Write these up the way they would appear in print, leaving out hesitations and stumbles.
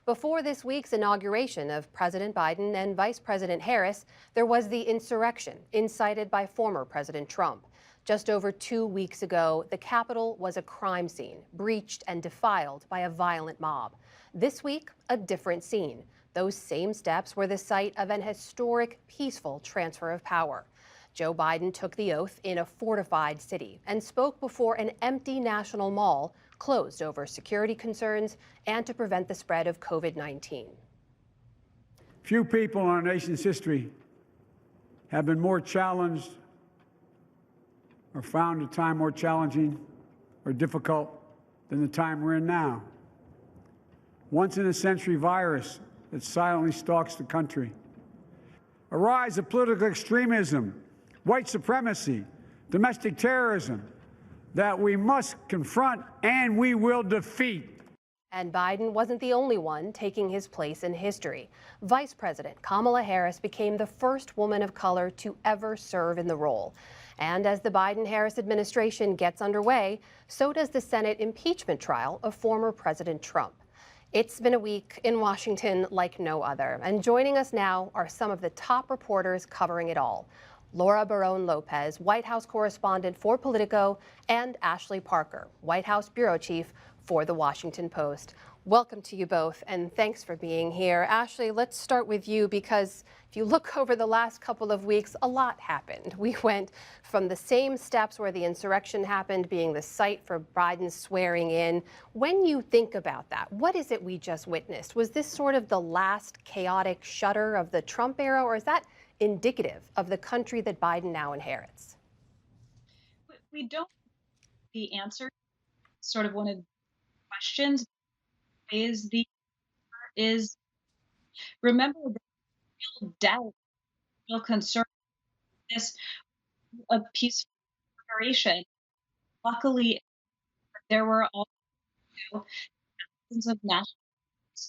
Before this week's inauguration of President Biden and Vice President Harris, there was the insurrection incited by former President Trump. Just over 2 weeks ago, the Capitol was a crime scene, breached and defiled by a violent mob. This week, a different scene. Those same steps were the site of an historic, peaceful transfer of power. Joe Biden took the oath in a fortified city and spoke before an empty National Mall closed over security concerns and to prevent the spread of COVID-19. Few people in our nation's history have been more challenged or found a time more challenging or difficult than the time we're in now. Once-in-a-century virus that silently stalks the country. A rise of political extremism, white supremacy, domestic terrorism that we must confront and we will defeat. And Biden wasn't the only one taking his place in history. Vice President Kamala Harris became the first woman of color to ever serve in the role. And as the Biden-Harris administration gets underway, so does the Senate impeachment trial of former President Trump. It's been a week in Washington like no other. And joining us now are some of the top reporters covering it all. Laura Barron-Lopez, White House correspondent for Politico, and Ashley Parker, White House bureau chief for The Washington Post. Welcome to you both, and thanks for being here. Ashley, let's start with you, because if you look over the last couple of weeks, a lot happened. We went from the same steps where the insurrection happened, being the site for Biden's swearing in. When you think about that, what is it we just witnessed? Was this sort of the last chaotic shudder of the Trump era, or is that indicative of the country that Biden now inherits? We don't know the answer. Sort of one of the questions is remember that real doubt, real concern, this a peaceful inauguration. Luckily, there were also thousands of national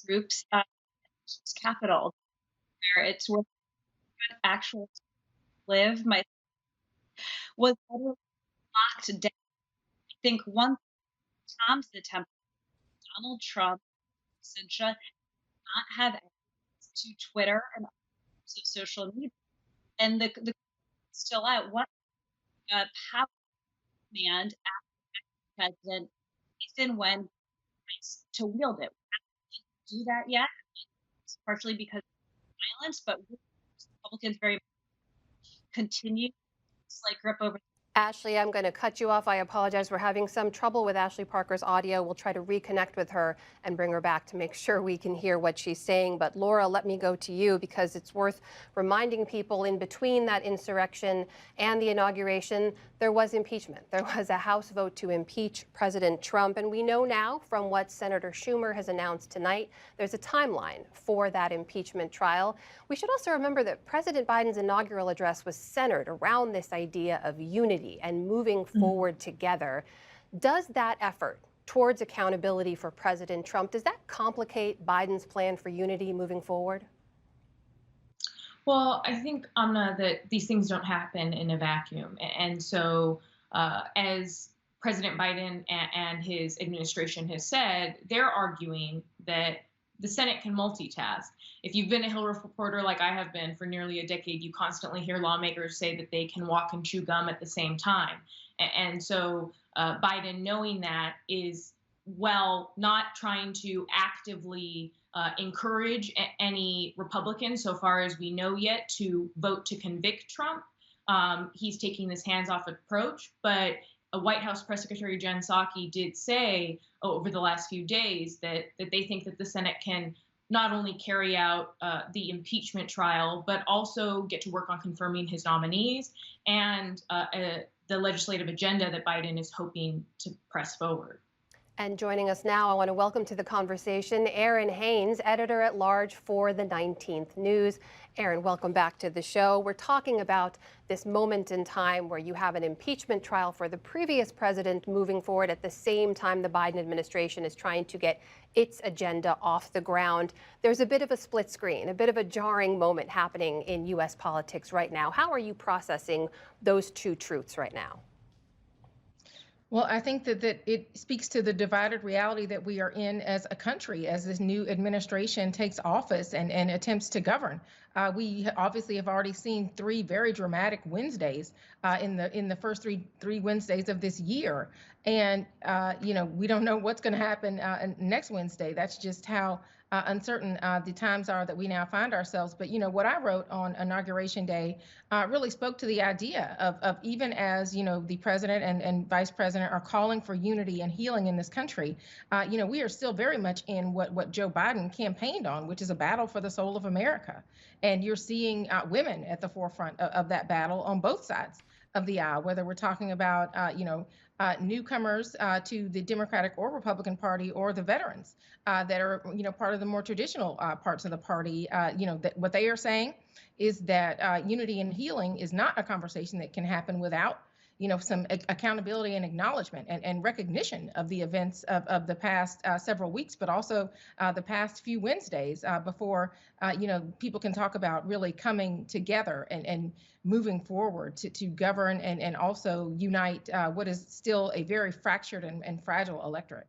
groups at the Capitol, where it's where actually live. My was locked down. I think one Tom's attempt, Donald Trump, Cynthia, not have access to Twitter and of social media, and the still out. What power command after President Ethan when to wield it? We haven't do that yet. It's partially because of violence, but Republicans very much continue to grip over. Ashley, I'm going to cut you off. I apologize. We're having some trouble with Ashley Parker's audio. We'll try to reconnect with her and bring her back to make sure we can hear what she's saying. But Laura, let me go to you, because it's worth reminding people in between that insurrection and the inauguration, there was impeachment. There was a House vote to impeach President Trump. And we know now from what Senator Schumer has announced tonight, there's a timeline for that impeachment trial. We should also remember that President Biden's inaugural address was centered around this idea of unity and moving forward together. Does that effort towards accountability for President Trump, does that complicate Biden's plan for unity moving forward? Well, I think, Amna, that these things don't happen in a vacuum. And so as President Biden and his administration has said, they're arguing that the Senate can multitask. If you've been a Hill reporter like I have been for nearly a decade, you constantly hear lawmakers say that they can walk and chew gum at the same time. And so Biden, knowing that, is, well, not trying to actively encourage any Republicans, so far as we know yet, to vote to convict Trump. He's taking this hands-off approach, but White House Press Secretary Jen Psaki did say over the last few days that they think that the Senate can not only carry out the impeachment trial, but also get to work on confirming his nominees and the legislative agenda that Biden is hoping to press forward. And joining us now, I want to welcome to the conversation Errin Haines, editor-at-large for the 19th News. Errin, welcome back to the show. We're talking about this moment in time where you have an impeachment trial for the previous president moving forward at the same time the Biden administration is trying to get its agenda off the ground. There's a bit of a split screen, a bit of a jarring moment happening in U.S. politics right now. How are you processing those two truths right now? Well, I think that it speaks to the divided reality that we are in as a country as this new administration takes office and attempts to govern. We obviously have already seen three very dramatic Wednesdays in the first three Wednesdays of this year, and we don't know what's going to happen next Wednesday. That's just how uncertain the times are that we now find ourselves. But what I wrote on Inauguration Day really spoke to the idea of even as the president and vice president are calling for unity and healing in this country, we are still very much in what Joe Biden campaigned on, which is a battle for the soul of America. And you're seeing women at the forefront of that battle on both sides of the aisle, whether we're talking about newcomers to the Democratic or Republican Party, or the veterans that are part of the more traditional parts of the party. That what they are saying is that unity and healing is not a conversation that can happen without some accountability and acknowledgement and recognition of the events of the past several weeks, but also the past few Wednesdays before people can talk about really coming together and moving forward to govern and also unite what is still a very fractured and fragile electorate.